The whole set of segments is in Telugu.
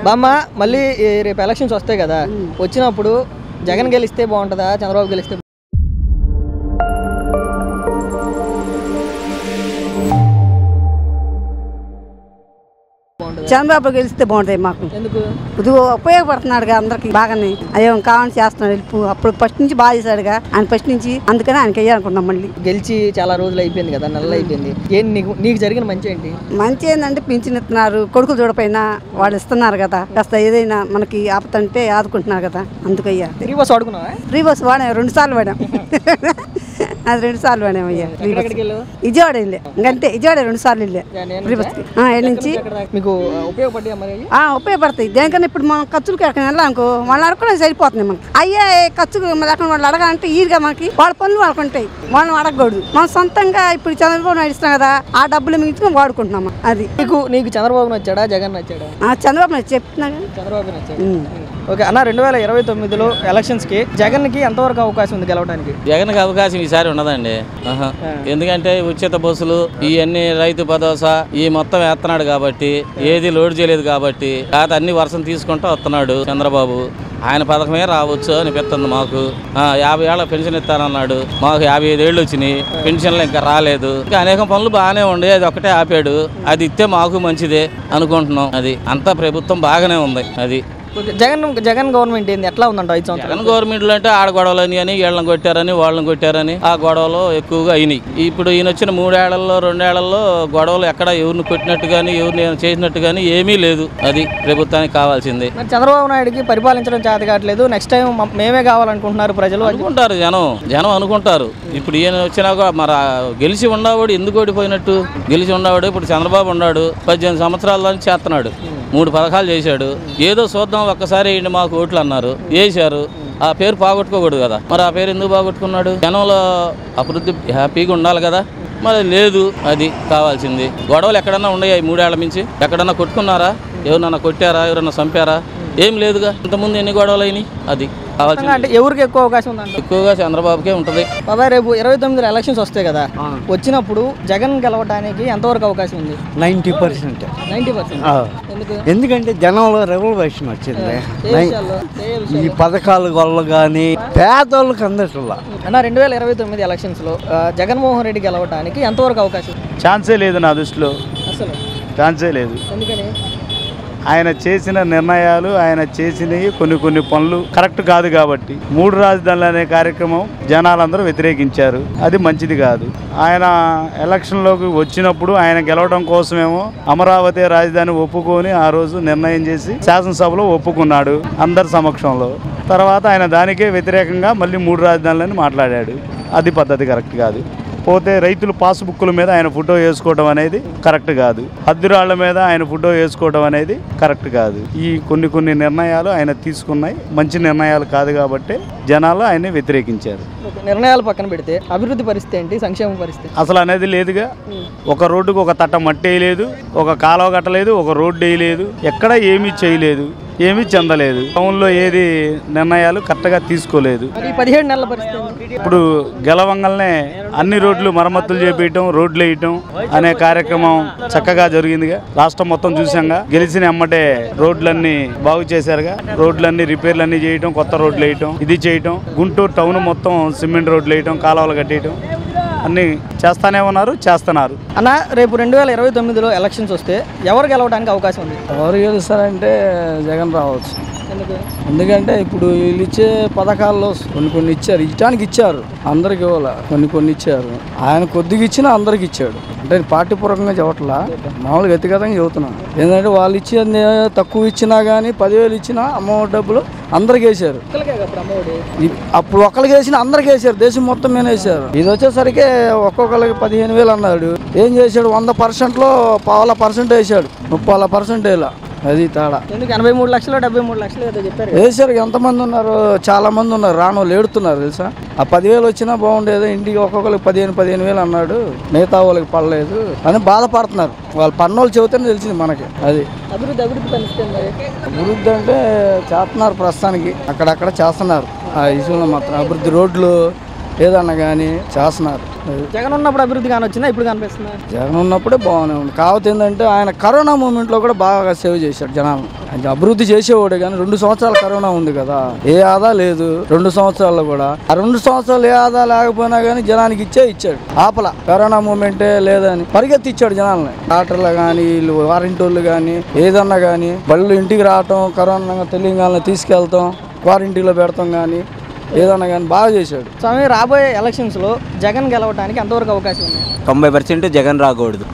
బామ్మ మళ్ళీ రేపు ఎలక్షన్స్ వస్తాయి కదా, వచ్చినప్పుడు జగన్ గెలిస్తే బాగుంటుందా చంద్రబాబు గెలిస్తే? చంద్రబాబు గెలిస్తే బాగుంటాయి మాకు. ఇది ఉపయోగపడుతున్నాడుగా అందరికి బాగానే, అయ్యో కావాలని చేస్తున్నాడు హెల్ప్. అప్పుడు ఫస్ట్ నుంచి బాగా చేశాడుగా ఆయన ఫస్ట్ నుంచి, అందుకని ఆయనకి వెయ్యాలనుకుంటున్నాం. మళ్ళీ గెలిచి చాలా రోజులు అయిపోయింది కదా, నెలలు అయిపోయింది. నీకు జరిగిన మంచి ఏంటి? మంచి ఏంటంటే పింఛన్ ఇస్తున్నారు, కొడుకులు చూడపోయినా వాళ్ళు ఇస్తున్నారు కదా, కాస్త ఏదైనా మనకి ఆపతంటే ఆదుకుంటున్నారు కదా, అందుకయ్యా. ఫ్రీ బస్ వాడుకున్నావా? ఫ్రీ బస్ వాడా 2 సార్లు వాడాం. అది 2 సార్లు వాడామయ్యా. విజయవాడ వెళ్ళే ఇంకంతే, విజయవాడ 2 సార్లు వెళ్ళే ఫ్రీ బస్ నుంచి. మీకు ఉపయోగపడ్డా? ఉపయోగపడతాయి దేనికన్నా. ఇప్పుడు మనం ఖర్చులకి ఎక్కడ వెళ్ళాలనుకో వాళ్ళు అడగడం సరిపోతుంది మనకి. అయ్యే ఖర్చులు అక్కడ వాళ్ళు అడగాలంటే ఈరుగా మనకి వాళ్ళ పనులు వాళ్ళకు ఉంటాయి, వాళ్ళని అడగకూడదు. మనం సొంతంగా ఇప్పుడు చంద్రబాబు నడుస్తున్నాం కదా, ఆ డబ్బులు మించుకొని వాడుకుంటున్నాము. అది నీకు చంద్రబాబు నచ్చాడా జగన్ నచ్చాడా? చంద్రబాబు నచ్చి చెప్తున్నా. చంద్రబాబు నచ్చాడు. ఓకే అన్న, 2029లో ఎలక్షన్స్ కి జగన్ కి ఎంతవరకు అవకాశం ఉంది గెలవడానికి? జగన్ కి అవకాశం ఈసారి ఉండదండి. ఎందుకంటే ఉచిత బస్సులు ఇవన్నీ, రైతు భరోసా ఈ మొత్తం వేస్తున్నాడు కాబట్టి, ఏది లోడ్ చేయలేదు కాబట్టి, కాకపోతే అన్ని వర్షం తీసుకుంటూ వస్తున్నాడు చంద్రబాబు. ఆయన పథకమే రావచ్చు అనిపిస్తుంది మాకు. 50 ఏళ్ళ పెన్షన్ ఇస్తానన్నాడు, మాకు 55 ఏళ్ళు వచ్చినాయి, పెన్షన్లు ఇంకా రాలేదు. ఇంకా అనేక పనులు బాగానే ఉండే, అది ఒకటే ఆపాడు. అది ఇస్తే మాకు మంచిదే అనుకుంటున్నాం. అది అంతా ప్రభుత్వం బాగానే ఉంది. అది జగన్ గవర్నమెంట్ ఏంది ఎట్లా ఉందంట 5 సంవత్సరాలు? జగన్ గవర్నమెంట్ అంటే ఆడ గొడవలని అని, వీళ్ళని కొట్టారని వాళ్ళని కొట్టారని ఆ గొడవలు ఎక్కువగా అయినాయి. ఇప్పుడు ఈయన వచ్చిన 3 ఏళ్లలో 2 ఏళ్లలో గొడవలు ఎక్కడ ఎవరిని కొట్టినట్టు కానీ ఎవరిని చేసినట్టు కానీ ఏమీ లేదు. అది ప్రభుత్వానికి కావాల్సింది. చంద్రబాబు నాయుడుకి పరిపాలించడం చేత కావట్లేదు, నెక్స్ట్ టైం మేమే కావాలనుకుంటున్నారు ప్రజలు అనుకుంటారు. జనం అనుకుంటారు. ఇప్పుడు ఈయన వచ్చినాక మరి గెలిచి ఉన్నవాడు ఎందుకు ఓడిపోయినట్టు? గెలిచి ఉన్నవాడు ఇప్పుడు చంద్రబాబు ఉన్నాడు, 18 సంవత్సరాల నుంచి చేస్తున్నాడు, 3 పథకాలు చేశాడు. ఏదో చూద్దాం ఒక్కసారి మాకు ఓట్లు అన్నారు, వేశారు. ఆ పేరు పోగొట్టుకోకూడదు కదా, మరి ఆ పేరు ఎందుకు పోగొట్టుకున్నాడు? జనంలో అభివృద్ధి హ్యాపీగా ఉండాలి కదా, మరి లేదు. అది కావాల్సింది. గొడవలు ఎక్కడన్నా ఉన్నాయా 3 ఏళ్ల నుంచి? ఎక్కడన్నా కొట్టుకున్నారా? ఎవరన్నా కొట్టారా? ఎవరన్నా చంపారా? ఏం లేదుగా. ఇంతకుముందు ఎన్ని గొడవలు అయినాయి? అది కావాల్సింది. అంటే ఎవరికి ఎక్కువ అవకాశం ఉందంట? ఎక్కువగా చంద్రబాబుకే ఉంటుంది. బాబాయ్ రేపు 29లో ఎలక్షన్స్ వస్తాయి కదా, వచ్చినప్పుడు జగన్ గెలవడానికి ఎంతవరకు అవకాశం ఉంది? 90%. 90%. ఎందుకంటే జనంలో రెవల్యూషన్ వచ్చింది. ఈ పథకాల వల్ల కానీ పేదోళ్ళకి అందట్లా. అన్న 2029 ఎలక్షన్స్ లో జగన్మోహన్ రెడ్డి గెలవడానికి ఎంతవరకు అవకాశం? ఛాన్సే లేదు నా దృష్టిలో, అసలు ఛాన్సే లేదు. ఎందుకని? ఆయన చేసిన నిర్ణయాలు, ఆయన చేసినవి కొన్ని పనులు కరెక్ట్ కాదు కాబట్టి. 3 రాజధానులు అనే కార్యక్రమం జనాలందరూ వ్యతిరేకించారు, అది మంచిది కాదు. ఆయన ఎలక్షన్లోకి వచ్చినప్పుడు ఆయన గెలవడం కోసమేమో అమరావతి రాజధాని ఒప్పుకొని ఆ రోజు నిర్ణయం చేసి శాసనసభలో ఒప్పుకున్నాడు అందరి సమక్షంలో. తర్వాత ఆయన దానికే వ్యతిరేకంగా మళ్ళీ 3 రాజధానులని మాట్లాడాడు, అది పద్ధతి కరెక్ట్ కాదు. పోతే రైతుల పాస్బుక్ల మీద ఆయన ఫోటో వేసుకోవడం అనేది కరెక్ట్ కాదు, హద్దురాళ్ల మీద ఆయన ఫోటో వేసుకోవడం అనేది కరెక్ట్ కాదు. ఈ కొన్ని నిర్ణయాలు ఆయన తీసుకున్నాయి మంచి నిర్ణయాలు కాదు కాబట్టి జనాలు ఆయన్ని వ్యతిరేకించారు. నిర్ణయాలు పక్కన పెడితే అభివృద్ధి పరిస్థితి ఏంటి, సంక్షేమ పరిస్థితి అసలు అనేది లేదుగా. ఒక రోడ్డుకు ఒక తట్ట మట్టి వేయలేదు, ఒక కాలువ కట్టలేదు, ఒక రోడ్డు వేయలేదు, ఎక్కడ ఏమీ చేయలేదు, ఏమీ చెందలేదు. టౌన్లో ఏది నిర్ణయాలు కరెక్ట్గా తీసుకోలేదు. 17 నెలల పరిస్థితి ఇప్పుడు గెలవంగానే అన్ని రోడ్లు మరమ్మతులు చేపించడం, రోడ్లు వేయటం అనే కార్యక్రమం చక్కగా జరిగిందిగా. రాష్ట్రం మొత్తం చూసాంగా. గెలిచిన ఎమ్మటే రోడ్లన్నీ బాగు చేశారుగా, రోడ్లన్నీ రిపేర్లన్నీ చేయటం, కొత్త రోడ్లు వేయటం, ఇది చేయటం. గుంటూరు టౌన్ మొత్తం సిమెంట్ రోడ్లు వేయటం, కాలువలు కట్టేయటం అన్నీ చేస్తానే ఉన్నారు, చేస్తున్నారు. అన్న రేపు 2029లో ఎలక్షన్స్ వస్తే ఎవరు గెలవడానికి అవకాశం ఉంది? ఎవరు గెలుస్తారంటే జగన్ రావచ్చు. ఎందుకంటే ఇప్పుడు వీళ్ళు ఇచ్చే పథకాల్లో కొన్ని ఇచ్చారు, ఇచ్చడానికి ఇచ్చారు, అందరికి ఇవ్వాల. కొన్ని ఇచ్చారు. ఆయన కొద్దిగా ఇచ్చినా అందరికి ఇచ్చాడు. అంటే పార్టీ పూర్వకంగా చెప్పట్లా, మామూలుగా వ్యక్తిగతంగా చెబుతున్నాను. ఏంటంటే వాళ్ళు ఇచ్చేది తక్కువ ఇచ్చినా కానీ 10,000 ఇచ్చినా అమ్మఒడి డబ్బులు అందరికి వేసారు. అప్పుడు ఒక్కరికి వేసినా అందరికి వేసారు, దేశం మొత్తం మీద వేసారు. ఇది వచ్చేసరికి ఒక్కొక్కరికి 15,000 అన్నాడు. ఏం చేశాడు? 100%లో 0.5% వేసాడు, 30% వేలా. అది తేడా. 83 లక్షలు 73 లక్షలు ఏదో చెప్పారు వేసారు. ఎంతమంది ఉన్నారు? చాలా మంది ఉన్నారు, రానోళ్ళు ఏడుతున్నారు తెలుసా. ఆ 10,000 వచ్చినా బాగుండేది, ఇంటికి ఒక్కొక్కరికి 15,000 అన్నాడు, మిగతా వాళ్ళకి పడలేదు అని బాధపడుతున్నారు. వాళ్ళు పన్నోళ్ళు చెబుతేనే తెలిసింది మనకి. అది అభివృద్ధి అభివృద్ధి అంటే చేస్తున్నారు ప్రస్తుతానికి, అక్కడక్కడ చేస్తున్నారు. ఆ ఇష్యూలో మాత్రం అభివృద్ధి, రోడ్లు ఏదన్నా కానీ చేస్తున్నారు. జగన్ ఉన్నప్పుడు అభివృద్ధి కానొచ్చిందా ఇప్పుడు కనిపిస్తుందా? జగన్ ఉన్నప్పుడే బాగానే ఉంది. కాకపోతే ఏంటంటే ఆయన కరోనా మూమెంట్లో కూడా బాగా సేవ్ చేశాడు జనాలను. ఆయన అభివృద్ధి చేసేవాడే కానీ 2 సంవత్సరాలు కరోనా ఉంది కదా, ఏ ఆదా లేదు 2 సంవత్సరాల్లో కూడా. ఆ 2 సంవత్సరాలు ఏ ఆదా లేకపోయినా కానీ జనానికి ఇచ్చాడు. ఆపల కరోనా మూమెంటే లేదని పరిగెత్తి ఇచ్చాడు జనాలని. డాక్టర్లు కానీ వీళ్ళు వారంటీలు కానీ ఏదన్నా కానీ బళ్ళు ఇంటికి రావటం, కరోనా తెలియగాలని తీసుకెళ్తాం, క్వారంటీన్లో పెడతాం కానీ ఏదన్నా కానీ బాగా చేశాడు. స్వామి, రాబోయే ఎలక్షన్స్లో జగన్ గెలవడానికి ఎంతవరకు అవకాశం ఉంది? 90% జగన్ రాకూడదు,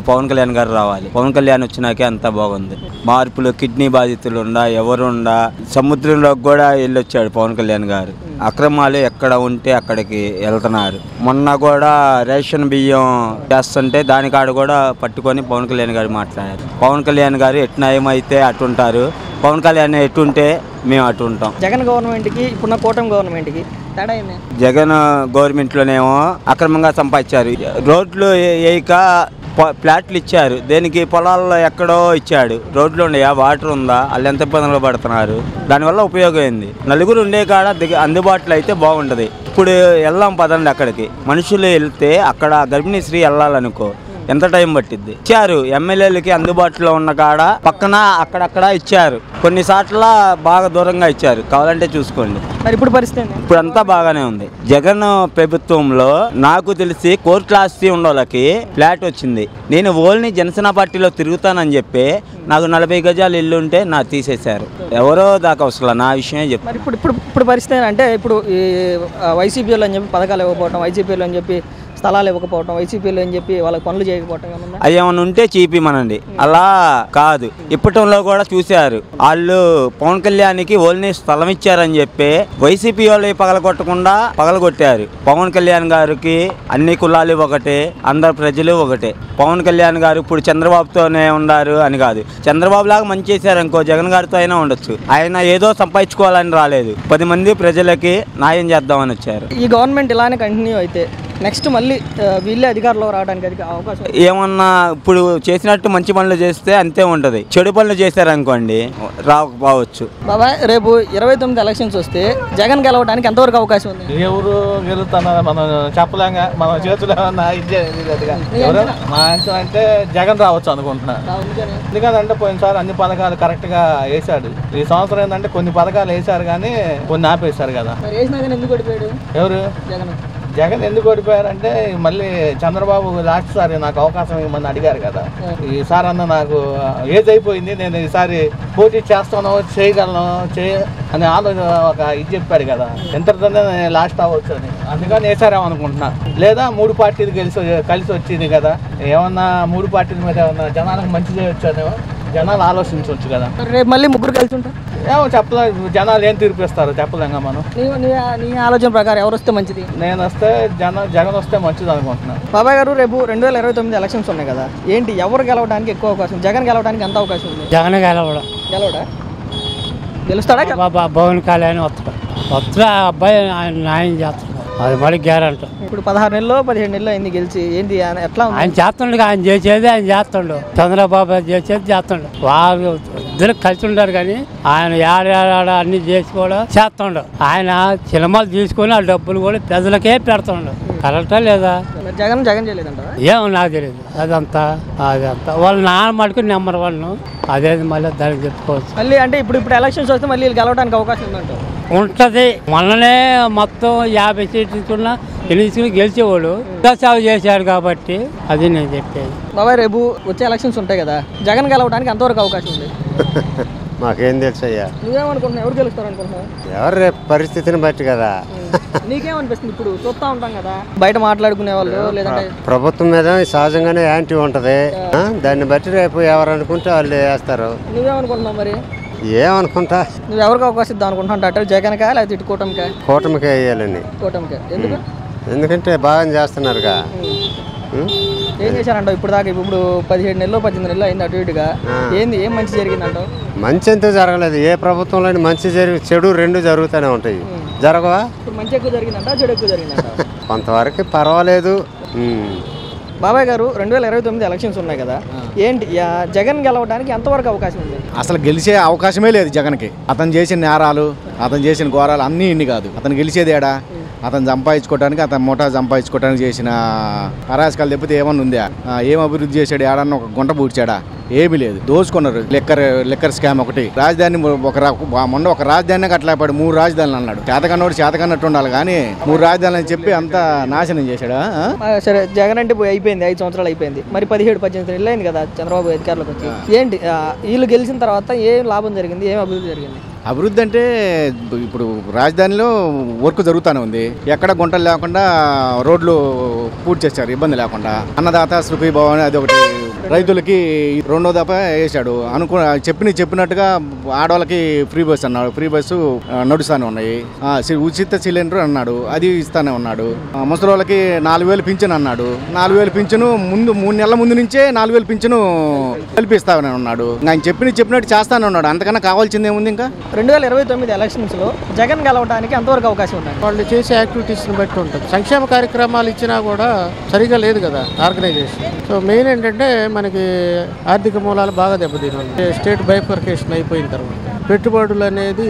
పవన్ కళ్యాణ్ గారు రావాలి. పవన్ కళ్యాణ్ వచ్చినాకే అంతా బాగుంది. మార్పులు, కిడ్నీ బాధితులు ఉండా ఎవరుండా సముద్రంలోకి కూడా వెళ్ళొచ్చాడు పవన్ కళ్యాణ్ గారు. అక్రమాలు ఎక్కడ ఉంటే అక్కడికి వెళ్తున్నారు. మొన్న కూడా రేషన్ బియ్యం చేస్తుంటే దానికాడ కూడా పట్టుకొని పవన్ కళ్యాణ్ గారు మాట్లాడారు. పవన్ కళ్యాణ్ గారు ఎటు నయమైతే అటుంటారు, పవన్ కళ్యాణ్ ఎటుంటే మేము అటు ఉంటాం. జగన్ గవర్నమెంట్కి ఇప్పుడున్న కూటమి గవర్నమెంట్కి తేడా ఏంది? జగన్ గవర్నమెంట్లోనేమో అక్రమంగా సంపాదించారు. రోడ్లు వేయక ఫ్లాట్లు ఇచ్చారు. దేనికి పొలాల్లో ఎక్కడో ఇచ్చాడు. రోడ్లు ఉన్నాయా, వాటర్ ఉందా, వాళ్ళు ఎంత ఇబ్బందులు పడుతున్నారు. దానివల్ల ఉపయోగం ఏంది? నలుగురు ఉండే కాడ అందుబాటులో అయితే బాగుంటుంది. ఇప్పుడు వెళ్దాం పదండి అక్కడికి. మనుషులు వెళ్తే అక్కడ గర్భిణీ స్త్రీ వెళ్ళాలనుకో ఎంత టైం పట్టిద్ది. ఇచ్చారు ఎమ్మెల్యేలకి అందుబాటులో ఉన్న కాడ పక్కన అక్కడక్కడ ఇచ్చారు. కొన్నిసార్లు బాగా దూరంగా ఇచ్చారు, కావాలంటే చూసుకోండి. మరి ఇప్పుడు పరిస్థితి ఇప్పుడంతా బాగానే ఉంది. జగన్ ప్రభుత్వంలో నాకు తెలిసి కోర్టు ఆస్తి ఉండోళ్ళకి ఫ్లాట్ వచ్చింది. నేను ఓన్లీ జనసేన పార్టీలో తిరుగుతానని చెప్పి నాకు 40 గజాలు ఇల్లు ఉంటే నాకు తీసేశారు. ఎవరో దాకా అసలు నా విషయమే చెప్పి. మరి ఇప్పుడు పరిస్థితి అంటే ఇప్పుడు ఈ వైసీపీలో అని చెప్పి పథకాలు ఇవ్వకపోవడం, వైసీపీలో అని చెప్పి స్థలాలు ఇవ్వకపోవడం, వైసీపీలో అని చెప్పి వాళ్ళకి పనులు చేయకపోవడం అవి ఏమైనా ఉంటే చీపిమనండి. అలా కాదు, ఇప్పటంలో కూడా చూశారు. వాళ్ళు పవన్ కళ్యాణ్కి ఓన్లీ స్థలం ఇచ్చారని చెప్పి వైసీపీ వాళ్ళు పగలగొట్టకుండా పగలగొట్టారు. పవన్ కళ్యాణ్ గారికి అన్ని కులాలు ఒకటే, అందరు ప్రజలు ఒకటే. పవన్ కళ్యాణ్ గారు ఇప్పుడు చంద్రబాబుతోనే ఉన్నారు అని కాదు, చంద్రబాబు లాగా మంచి చేశారు అనుకో జగన్ గారితో అయినా ఉండొచ్చు. ఆయన ఏదో సంపాదించుకోవాలని రాలేదు, 10 మంది ప్రజలకి న్యాయం చేద్దామని వచ్చారు. ఈ గవర్నమెంట్ ఇలానే కంటిన్యూ అయితే నెక్స్ట్ మళ్ళీ వీళ్ళే అధికారంలో రావడానికి అది అవకాశం ఏమన్నా ఇప్పుడు చేసినట్టు మంచి పనులు చేస్తే అంతే ఉంటుంది. చెడు పనులు చేశారనుకోండి రాకపోవచ్చు. బాబాయ్, రేపు 29 ఎలక్షన్స్ వస్తే జగన్ గెలవడానికి ఎంతవరకు అవకాశం ఉంది? ఎవరు గెలుస్తున్నారు మనం చెప్పలేక, మన చేతులు ఏమన్నా మా అంటే జగన్ రావచ్చు అనుకుంటున్నా. ఎందుకంటే పోయినసారి అన్ని పథకాలు కరెక్ట్ గా వేసాడు. ఈ సంవత్సరం ఏంటంటే కొన్ని పథకాలు వేసారు కానీ కొన్ని ఆపేశారు కదా. ఎవరు జగన్ ఎందుకు ఓడిపోయారంటే మళ్ళీ చంద్రబాబు లాస్ట్ సారి నాకు అవకాశం ఇవ్వమని అడిగారు కదా. ఈసారి అన్న నాకు ఏజ్ అయిపోయింది, నేను ఈసారి పోటీ చేస్తాను, చేయగలను అని ఆలోచన ఒక ఇది చెప్పాడు కదా. ఎంతతోనే లాస్ట్ అవ్వచ్చు అని, అందుకని వేసారేమో అనుకుంటున్నా. లేదా 3 పార్టీలు కలిసి వచ్చింది కదా, ఏమన్నా 3 పార్టీల మీద ఏమన్నా జనాలకు మంచి చేయొచ్చు అనేమో జనాలు ఆలోచించవచ్చు కదా. రేపు మళ్ళీ 3 కలిసి ఉంటారు ఏమో చెప్పలేదు, జనాలు ఏం తీర్పిస్తారు చెప్పలేంగా మనం. నీ ఆలోచన ప్రకారం ఎవరు వస్తే మంచిది? నేను వస్తే జగన్ వస్తే మంచిది అనుకుంటున్నాను. బాబాయ్ గారు, రేపు 2029 ఎలక్షన్స్ ఉన్నాయి కదా, ఏంటి ఎవరు గెలవడానికి ఎక్కువ అవకాశం? జగన్ గెలవడానికి ఎంత అవకాశం ఉంది? జగన్ గెలవడా గెలుస్తాడా? పవన్ కళ్యాణ్ వస్తా అబ్బాయి ఆయన న్యాయం చేస్తాడు, అది మరి గ్యారంటీ. ఇప్పుడు 16 నెలలు 17 నెలలు అయింది గెలిచి, ఏంటి ఎట్లా ఆయన చేస్తుండడు, ఆయన చేసేది ఆయన చేస్తుండు, చంద్రబాబు చేసేది చేస్తుండు. వాళ్ళు ఇద్దరు కలిసి ఉంటారు కానీ ఆయన ఏడాడ అన్ని చేసి కూడా చేస్తుండు. ఆయన సినిమాలు తీసుకొని ఆ డబ్బులు కూడా ప్రజలకే పెడుతుండు. కరెక్టా లేదా? జగన్ చేయలేదంట. ఏమో నాకు తెలియదు. అదంతా వాళ్ళ నాన్న మటుకు నెంబర్ 1. అదే మళ్ళీ దానికి చెప్పుకోవచ్చు. మళ్ళీ అంటే ఇప్పుడు ఎలక్షన్స్ వస్తే మళ్ళీ గెలవడానికి అవకాశం ఉందంట. ఉంటది. మొన్ననే మొత్తం 50 సీట్లు తీసుకుని గెలిచేవాడు సేవ చేశాడు కాబట్టి అది నేను చెప్పేది. బాబాయ్, రేపు వచ్చే ఎలక్షన్స్ ఉంటాయి కదా, జగన్ గెలవడానికి ఎంతవరకు అవకాశం ఉంది? మాకేం తెలుసు అయ్యా. నువ్వేమనుకుంటున్నావు, ఎవరు గెలుస్తారు అనుకుంటున్నావు? ఎవరు రేపు పరిస్థితిని బట్టి కదా. నీకేమనిపిస్తుంది? ఇప్పుడు చూస్తా ఉంటాం కదా బయట మాట్లాడుకునే వాళ్ళు, లేదంటే ప్రభుత్వం మీద సహజంగానే యాంటీ ఉంటది, దాన్ని బట్టి రేపు ఎవరు అనుకుంటే వాళ్ళు వేస్తారు. నువ్వేమనుకుంటున్నావు మరి? ఏమనుకుంటా, నువ్వు ఎవరికి అవకాశం ఇద్దాం అనుకుంటున్నావు? అటు జగన్కా లేకపోతే ఇటు కూటమికా? కూటమికే వేయాలని. కూటమికే. ఎందుకు? ఎందుకంటే బాగా చేస్తున్నారుగా. ఏం చేశారంటావు ఇప్పుడు దాకా? ఇప్పుడు 17 నెలలు 18 నెలలు అయింది అటు ఇటుగా. ఏం మంచి జరిగిందంటావు? మంచి ఎంతో జరగలేదు. ఏ ప్రభుత్వంలో మంచి చెడు 2 జరుగుతూనే ఉంటాయి. జరగవా? ఇప్పుడు మంచి ఎక్కువ జరిగిందంట, చెడు ఎక్కువ జరిగిందంట? కొంతవరకు పర్వాలేదు. బాబాయ్ గారు, 2029 ఎలక్షన్స్ ఉన్నాయి కదా, ఏంటి జగన్ గెలవడానికి ఎంతవరకు అవకాశం ఉంది? అసలు గెలిచే అవకాశమే లేదు జగన్కి. అతను చేసిన నేరాలు, అతను చేసిన ఘోరాలు అన్నీ ఇన్ని కాదు. అతను గెలిచేది ఏడా? అతను సంపాదించుకోవడానికి అతను ముఠా సంపాదించుకోవడానికి చేసిన అరాచకాలు తప్పితే ఏమన్నా ఉందా? ఏం అభివృద్ధి చేశాడు? ఏడన్నా ఒక గుంట పూడ్చాడా? ఏమీ లేదు. దోచుకున్నారు. లెక్కర్ స్కామ్ ఒకటి. రాజధాని మొన్న ఒక రాజధాని కట్టలేపాడు, 3 రాజధానులు అన్నాడు. చేతకన్నోడు చేతకన్నట్టు ఉండాలి కానీ 3 రాజధానులు అని చెప్పి అంతా నాశనం చేశాడా? సరే, జగన్ అంటే అయిపోయింది, 5 సంవత్సరాలు అయిపోయింది. మరి 17-18 ఏళ్ళు అయింది కదా చంద్రబాబు అధికారులకు వచ్చి. ఏంటి వీళ్ళు గెలిచిన తర్వాత ఏం లాభం జరిగింది, ఏం అభివృద్ధి జరిగింది? అభివృద్ధి అంటే ఇప్పుడు రాజధానిలో వర్క్ జరుగుతూనే ఉంది. ఎక్కడ గుంటలు లేకుండా రోడ్లు పూర్తి చేశారు, ఇబ్బంది లేకుండా. అన్నదాత సుఖీభావ అని అది ఒకటి రైతులకి 2వ దఫా వేశాడు. చెప్పినట్టుగా ఆడవాళ్ళకి ఫ్రీ బస్ అన్నాడు. ఫ్రీ బస్సు నడుస్తూనే ఉన్నాయి. ఉచిత సిలిండర్ అన్నాడు, అది ఇస్తానే ఉన్నాడు. ముసలి వాళ్ళకి 4,000 పింఛను అన్నాడు. 4,000 పింఛను ముందు 3 నెలల ముందు నుంచే 4,000 పింఛను కల్పిస్తానని ఉన్నాడు. ఆయన చెప్పినట్టు చేస్తానే ఉన్నాడు. అంతకన్నా కావాల్సింది ఏముంది? ఇంకా 2029 ఎలక్షన్స్లో జగన్ గెలవడానికి ఎంతవరకు అవకాశం ఉంది? వాళ్ళు చేసే యాక్టివిటీస్ని బట్టి ఉంటుంది. సంక్షేమ కార్యక్రమాలు ఇచ్చినా కూడా సరిగా లేదు కదా ఆర్గనైజేషన్. సో మెయిన్ ఏంటంటే మనకి ఆర్థిక మూలాలు బాగా దెబ్బతిన్నాయి. స్టేట్ బైఫర్కేషన్ అయిపోయిన తర్వాత పెట్టుబడులు అనేది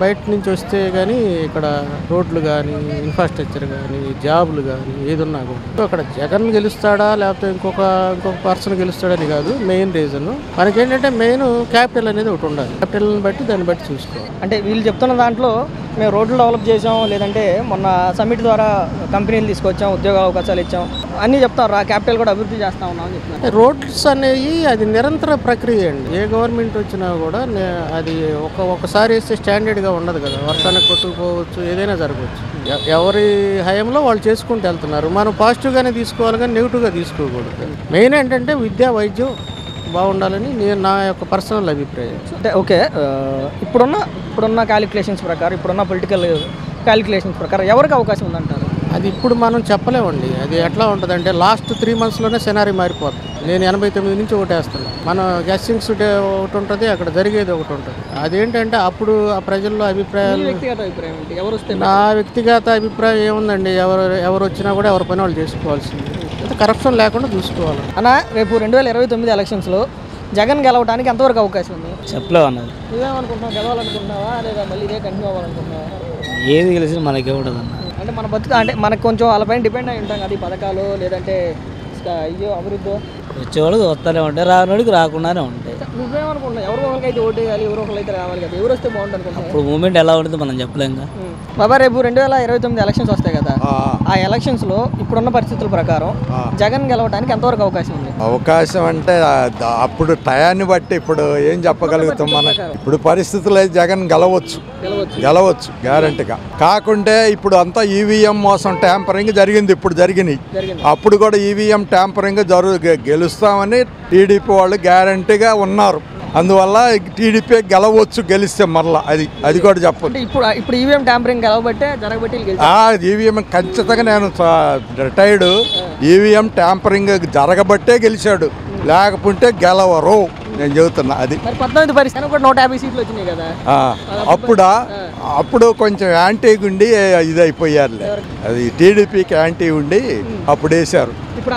బయట నుంచి వస్తే కానీ ఇక్కడ రోడ్లు కానీ ఇన్ఫ్రాస్ట్రక్చర్ కానీ జాబులు కానీ ఏది ఉన్నా కూడా అక్కడ జగన్ గెలుస్తాడా లేకపోతే ఇంకొక పర్సన్ గెలుస్తాడని కాదు. మెయిన్ రీజన్ మనకేంటంటే మెయిన్ క్యాపిటల్ అనేది ఒకటి ఉండాలి. క్యాపిటల్ని బట్టి దాన్ని బట్టి చూసుకోవాలి. అంటే వీళ్ళు చెప్తున్న దాంట్లో మేము రోడ్లు డెవలప్ చేసాం, లేదంటే మొన్న సమ్మిట్ ద్వారా కంపెనీలు తీసుకొచ్చాం, ఉద్యోగ అవకాశాలు ఇచ్చాం అన్నీ చెప్తారు. ఆ క్యాపిటల్ కూడా అభివృద్ధి చేస్తా ఉన్నాం అని చెప్తున్నారు. రోడ్స్ అనేవి అది నిరంతర ప్రక్రియ అండి. ఏ గవర్నమెంట్ వచ్చినా కూడా అది ఒకసారి వేస్తే స్టాండర్డ్గా ఉండదు కదా. వర్షానికి కొట్టుకుపోవచ్చు, ఏదైనా జరగవచ్చు. ఎవరి హయాంలో వాళ్ళు చేసుకుంటూ వెళ్తున్నారు. మనం పాజిటివ్గానే తీసుకోవాలి కానీ నెగిటివ్గా తీసుకోకూడదు. మెయిన్ ఏంటంటే విద్య వైద్యం బాగుండాలని నా యొక్క పర్సనల్ అభిప్రాయం. అంటే ఓకే, ఇప్పుడున్న క్యాలిక్యులేషన్స్ ప్రకారం, ఇప్పుడున్న పొలిటికల్ క్యాలిక్యులేషన్స్ ప్రకారం ఎవరికి అవకాశం ఉందంటారు? అది ఇప్పుడు మనం చెప్పలేమండి. అది ఎట్లా ఉంటుందంటే లాస్ట్ 3 monthsలోనే సెనారీ మారిపోతుంది. నేను 89 నుంచి ఓటేస్తున్నాను. మన గెస్సింగ్స్ ఒకటి ఉంటుంది, అక్కడ జరిగేది ఒకటి ఉంటుంది. అదేంటంటే అప్పుడు ఆ ప్రజల్లో అభిప్రాయాలు. నా వ్యక్తిగత అభిప్రాయం ఏముందండి, ఎవరు వచ్చినా కూడా ఎవరి పని వాళ్ళు చేసుకోవాల్సింది. కరప్షన్ లేకుండా చూసుకోవాలి. అన్న, రేపు 2029 ఎలక్షన్స్లో జగన్ గెలవడానికి ఎంతవరకు అవకాశం ఉంది? చెప్పలేవు అన్నది. నువ్వేమనుకుంటున్నావు? గెలవాలనుకుంటున్నావా లేదా మళ్ళీ ఇదే కంటిన్యూ అవ్వాలనుకుంటున్నావా? ఏది గెలిచినా మనకి ఇవ్వడదన్న. అంటే మన అంటే మనకు కొంచెం వాళ్ళపైన డిపెండ్ అయి ఉంటాం కదా, ఈ పథకాలు లేదంటే అయ్యో అభివృద్ధి. వచ్చేవాళ్ళకి వస్తూనే ఉంటాయి, రానివాడికి రాకుండానే ఉంటాయి. నువ్వేమనుకుంటున్నావు? ఎవరో ఒకరికైతే ఓటు వేయాలి, ఎవరో ఒకరైతే రావాలి కదా, ఎవరు వస్తే బాగుంటుంది అనుకుంటున్నావు? ఇప్పుడు మూమెంట్ ఎలా ఉంటుందో మనం చెప్పలేం. బాబా, రేపు 2029 ఎలక్షన్స్ వస్తాయి కదా, ఆ ఎలక్షన్స్లో ఇప్పుడున్న పరిస్థితుల ప్రకారం జగన్ గెలవడానికి ఎంతవరకు అవకాశం ఉంది? అవకాశం అంటే అప్పుడు టయాన్ని బట్టి ఇప్పుడు ఏం చెప్పగలుగుతాం మనం. ఇప్పుడు పరిస్థితులు జగన్ గెలవచ్చు గ్యారంటీగా. కాకుంటే ఇప్పుడు అంతా ఈవీఎం మోసం ట్యాంపరింగ్ జరిగింది. ఇప్పుడు జరిగినాయి. అప్పుడు కూడా ఈవీఎం ట్యాంపరింగ్ గెలుస్తామని టీడీపీ వాళ్ళు గ్యారంటీగా ఉన్నారు. అందువల్ల టీడీపీ గెలవచ్చు, గెలిస్తే మరలా అది కూడా చెప్పండి. ఇప్పుడు ఈవీఎం ట్యాంపరింగ్ ఈవీఎం ఖచ్చితంగా నేను రిటైర్డ్. ఈవీఎం ట్యాంపరింగ్ జరగబట్టే గెలిచాడు, లేకపోతే గెలవరు. నేను చెబుతున్నా అది. 19 పరిస్థితి 150 సీట్లు వచ్చినాయి కదా. అప్పుడు కొంచెం యాంటీగా ఉండి ఇది అయిపోయారులే. అది టీడీపీకి యాంటీ ఉండి అప్పుడు వేశారు. ఇప్పుడు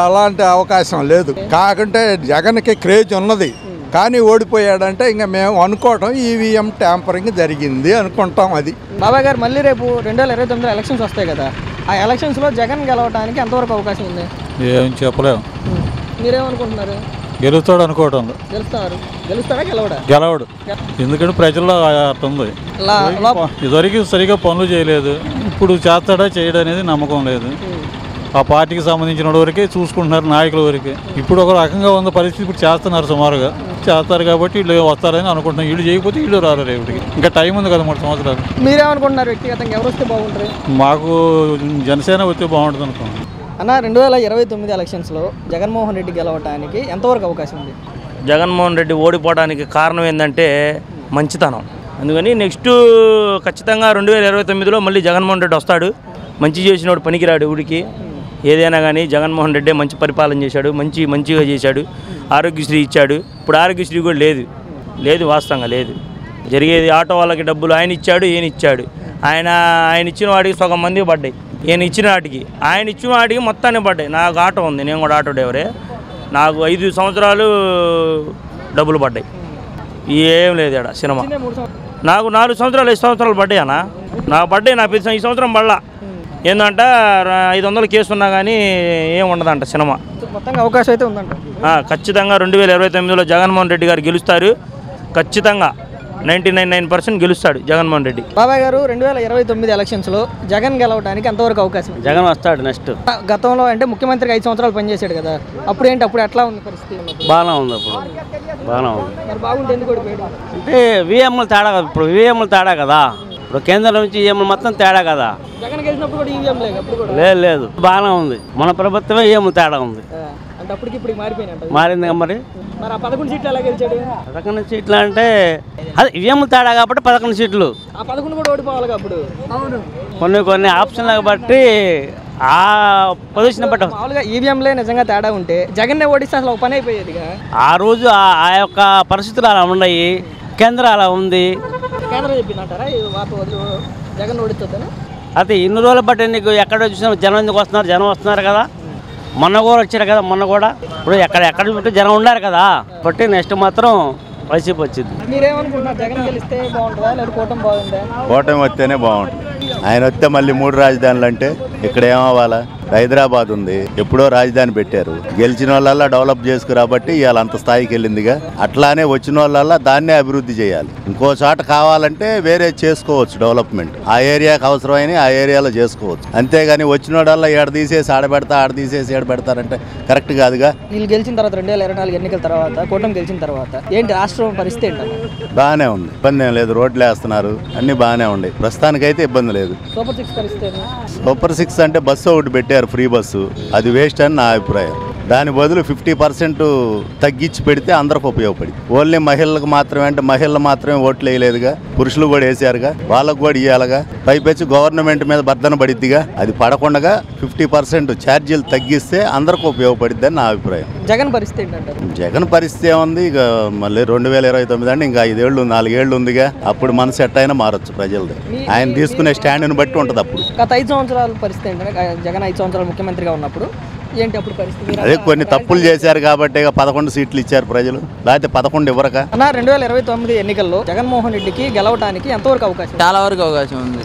అలాంటి అవకాశం లేదు. కాకుంటే జగన్కి క్రేజ్ ఉన్నది కానీ ఓడిపోయాడంటే ఇంకా మేము అనుకోవటం ఈవీఎం ట్యాంపరింగ్ జరిగింది అనుకుంటాం. అది బాబాయ్ గారు, మళ్ళీ రేపు 2029 ఎలక్షన్స్ వస్తాయి కదా, ఆ ఎలక్షన్స్లో జగన్ గెలవడానికి ఎంతవరకు అవకాశం ఉంది? ఏం చెప్పలేము. మీరేమనుకుంటున్నారు? గెలుస్తాడు అనుకోవటం. గెలుస్తాడా గెలవడు. ఎందుకంటే ప్రజల్లో అర్థం ఉంది. ఇదివరకు సరిగా పనులు చేయలేదు, ఇప్పుడు చేస్తాడా చేయడం అనేది నమ్మకం లేదు. ఆ పార్టీకి సంబంధించిన వరకే చూసుకుంటున్నారు, నాయకుల వరకే. ఇప్పుడు ఒక రకంగా ఉన్న పరిస్థితి. ఇప్పుడు చేస్తున్నారు, సుమారుగా చేస్తారు కాబట్టి వీళ్ళు వస్తారని అనుకుంటున్నాం. వీళ్ళు చేయకపోతే వీళ్ళు రారు. రేపటికి ఇంకా టైం ఉంది కదా, 3 సంవత్సరాలు. మీరేమనుకుంటున్నారు వ్యక్తిగతంగా, ఎవరు వస్తే బాగుంటుంది? మాకు జనసేన వస్తే బాగుంటుంది అనుకున్నాం. అన్న, 2029 ఎలక్షన్స్లో జగన్మోహన్ రెడ్డి గెలవడానికి ఎంతవరకు అవకాశం ఉంది? జగన్మోహన్ రెడ్డి ఓడిపోవడానికి కారణం ఏంటంటే మంచితనం. అందుకని నెక్స్ట్ ఖచ్చితంగా 2029లో మళ్ళీ జగన్మోహన్ రెడ్డి వస్తాడు. మంచి చేసినోడు పనికిరాడు ఊడికి. ఏదైనా కానీ జగన్మోహన్ రెడ్డి మంచి పరిపాలన చేశాడు, మంచిగా చేశాడు. ఆరోగ్యశ్రీ ఇచ్చాడు. ఇప్పుడు ఆరోగ్యశ్రీ కూడా లేదు, వాస్తవంగా లేదు. జరిగేది ఆటో వాళ్ళకి డబ్బులు ఆయన ఇచ్చాడు, ఈయన ఇచ్చాడు. ఆయన ఇచ్చిన వాడికి సగం మంది పడ్డాయి. ఆయన ఇచ్చిన వాటికి మొత్తాన్ని పడ్డాయి. నాకు ఆటో ఉంది, నేను కూడా ఆటో డ్రైవరే. నాకు 5 సంవత్సరాలు డబ్బులు పడ్డాయి. ఏం లేదు ఇక్కడ సినిమా. నాకు 4 సంవత్సరాలు 5 సంవత్సరాలు పడ్డాయన్నా. నాకు పడ్డాయి, నా ప్రతి ఈ సంవత్సరం పడలా. ఏంటంటే 500 కేసు ఉన్నా కానీ ఏం ఉండదంట సినిమా. మొత్తంగా అవకాశం అయితే ఉందంట. ఖచ్చితంగా 2029లో జగన్మోహన్ రెడ్డి గారు గెలుస్తారు. ఖచ్చితంగా 99% గెలుస్తాడు జగన్మోహన్ రెడ్డి. బాబాయ్ గారు 2029 ఎలక్షన్స్లో జగన్ గెలవడానికి ఎంతవరకు అవకాశం? జగన్ వస్తాడు నెక్స్ట్. గతంలో అంటే ముఖ్యమంత్రికి 5 సంవత్సరాలు పనిచేశాడు కదా, అప్పుడు ఏంటి, అప్పుడు ఎట్లా ఉంది పరిస్థితి? బాగానే ఉంది, అప్పుడు బాగానే ఉంది. మరి బాగుంటే ఎందుకు ఓడిపోయాడు? అంటే విఎంఎల్ తేడా, ఇప్పుడు విఎంఎల్ తేడా కదా, ఇప్పుడు కేంద్రం నుంచి ఈఎంఎల్ మొత్తం తేడా కదా. జగన్ గెలిచినప్పుడు కూడా ఈవీఎం లేదు అప్పుడు కూడా? లేదు బాగానే ఉంది. మన ప్రభుత్వమే ఈఎంఎల్ తేడా ఉంది. అంటే అప్పటికి ఇప్పుడు మారిపోయినట్టు మారింది మరి. మరి ఆ 11 సీట్లు ఎలా గెలిచాడు? 11 సీట్లు అంటే అదే ఈఎంఎల్ తేడా కాబట్టి 11 సీట్లు. ఆ 11 కూడా ఓడిపోవాలి అప్పుడు. అవును, కొన్ని ఆప్షన్లు బట్టి ఆ పొజిషన్ బట్టి. మామూలుగా ఈవీఎంలే నిజంగా తేడా ఉంటే జగన్నే ఓడిస్తే అసలు ఒక పని అయిపోయేదిగా. ఆ రోజు ఆ యొక్క పరిస్థితులు అలా ఉన్నాయి, కేంద్రం అలా ఉంది. కేంద్రం చెప్పిందంటారా జగన్ ఓడిస్తుందని? అయితే ఇన్ని రోజులు బట్టి నీకు ఎక్కడ చూసినా జనం ఎందుకు వస్తున్నారు, జనం వస్తున్నారు కదా. మొన్న కూడా వచ్చారు కదా, మొన్న కూడా. ఇప్పుడు ఎక్కడ చూస్తే జనం ఉన్నారు కదా, బట్టి నెక్స్ట్ మాత్రం వైసీపీ వచ్చింది. మీరేమనుకుంటున్నారు, జగన్ గెలిస్తే బాగుంటుందా లేదా కూటమి బాగుందా? కూటమి వస్తేనే బాగుంటుంది. ఆయన వస్తే మళ్ళీ 3 రాజధానులు అంటే ఇక్కడ ఏమవ్వాలా? హైదరాబాద్ ఉంది, ఎప్పుడో రాజధాని పెట్టారు. గెలిచిన వాళ్ళల్లా డెవలప్ చేసుకురాబట్టి ఇవాళ అంత స్థాయికి వెళ్ళిందిగా. అట్లానే వచ్చిన వాళ్ళల్లా దాన్నే అభివృద్ధి చేయాలి. ఇంకో చోట కావాలంటే వేరే చేసుకోవచ్చు డెవలప్మెంట్. ఆ ఏరియాకి అవసరమైన ఆ ఏరియాలో చేసుకోవచ్చు. అంతేగాని వచ్చిన వాళ్ళల్లా ఏడ తీసేసి ఆడబెడతా, ఆడ తీసేసి ఏడ పెడతారంటే కరెక్ట్ కాదుగా. వీళ్ళు గెలిచిన తర్వాత 2024 ఎన్నికల తర్వాత కూటమి గెలిచిన తర్వాత ఏంటి రాష్ట్రం పరిస్థితి ఏంటంటే? బాగానే ఉంది, ఇబ్బంది ఏం లేదు. రోడ్లు వేస్తున్నారు, అన్ని బాగానే ఉన్నాయి. ప్రస్తుతానికైతే ఇబ్బంది లేదు. సూపర్ 6 పరిస్థితి? సూపర్ 6 అంటే బస్సు ఒకటి పెట్టారు, ఫ్రీ బస్సు. అది వేస్ట్ అని నా అభిప్రాయం. దాని బదులు 50% తగ్గించి పెడితే అందరికి ఉపయోగపడి. ఓన్లీ మహిళలకు మాత్రమే అంటే మహిళలు మాత్రమే ఓట్లు వేయలేదుగా, పురుషులు కూడా వేసారుగా, వాళ్ళకు కూడా ఇవ్వాలిగా. పైపెచ్చి గవర్నమెంట్ మీద బర్ధన పడిద్దిగా. అది పడకుండా 50% ఛార్జీలు తగ్గిస్తే అందరికి ఉపయోగపడిద్ది అని నా అభిప్రాయం. జగన్ పరిస్థితి ఏంటంటే? జగన్ పరిస్థితి ఏముంది, ఇక మళ్ళీ 2029 అంటే ఇంకా 5 ఏళ్ళు 4 ఏళ్ళు ఉందిగా. అప్పుడు మనసు ఎట్టయినా మారచ్చు ప్రజలది. ఆయన తీసుకునే స్టాండ్ని బట్టి ఉంటుంది. అప్పుడు గత 5 సంవత్సరాల పరిస్థితి ఏంటంటే, జగన్ 5 సంవత్సరాలు ముఖ్యమంత్రిగా ఉన్నప్పుడు ఏంటి అప్పుడు పరిస్థితి? అదే కొన్ని తప్పులు చేశారు కాబట్టి 11 సీట్లు ఇచ్చారు ప్రజలు, లేకపోతే 11 ఇవ్వరక. అన్న 2029 ఎన్నికల్లో జగన్మోహన్ రెడ్డికి గెలవడానికి ఎంతవరకు అవకాశం? చాలా వరకు అవకాశం ఉంది.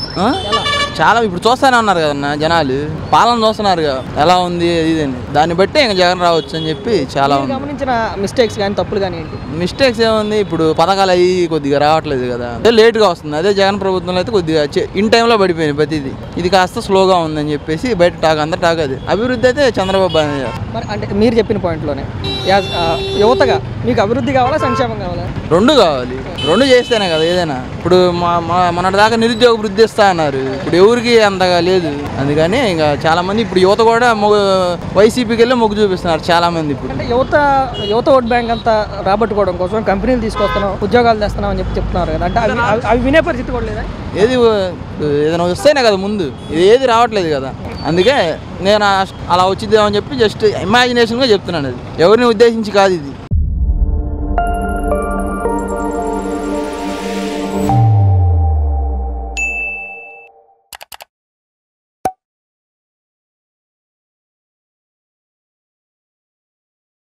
చాలా ఇప్పుడు చూస్తానే ఉన్నారు కదన్నా జనాలు, పాలన చూస్తున్నారు ఎలా ఉంది ఇదని. దాన్ని బట్టి ఇంకా జగన్ రావచ్చు అని చెప్పి చాలా ఉంది. గమనించిన మిస్టేక్స్ కానీ తప్పులు కానీ ఏంటి? మిస్టేక్స్ ఏముంది, ఇప్పుడు పథకాలు అవి కొద్దిగా రావట్లేదు కదా, లేట్గా వస్తుంది. అదే జగన్ ప్రభుత్వంలో అయితే కొద్దిగా ఇన్ టైంలో పడిపోయింది ప్రతిదీ. ఇది కాస్త స్లోగా ఉందని చెప్పేసి బయట టాక్, అందరు టాక్. అది అభివృద్ధి అయితే చంద్రబాబు మరి అంటే మీరు చెప్పిన పాయింట్లోనే యువతగా మీకు అభివృద్ధి కావాలా, సంక్షేమం కావాలా? రెండు కావాలి. రెండు చేస్తేనే కదా ఏదైనా. ఇప్పుడు మొన్నటి దాకా నిరుద్యోగ వృద్ధి ఇస్తా అన్నారు, ఇప్పుడు ఎవరికి అంతగా లేదు. అందుకని ఇంకా చాలా మంది ఇప్పుడు యువత కూడా వైసీపీకి వెళ్ళి మొగ్గు చూపిస్తున్నారు చాలా మంది. ఇప్పుడు అంటే యువత ఓట్ బ్యాంక్ అంతా రాబట్టుకోవడం కోసం కంపెనీలు తీసుకొస్తున్నాం, ఉద్యోగాలు తెస్తున్నాం అని చెప్తున్నారు కదా. అంటే అవి వినే పరిస్థితి కూడా లేదా? ఏది ఏదైనా వస్తేనే కదా ముందు, ఇది ఏది రావట్లేదు కదా. అందుకే నేను అలా వచ్చిద్దామని చెప్పి జస్ట్ ఇమాజినేషన్గా చెప్తున్నాను. అది ఎవరిని ఉద్దేశించి కాదు ఇది.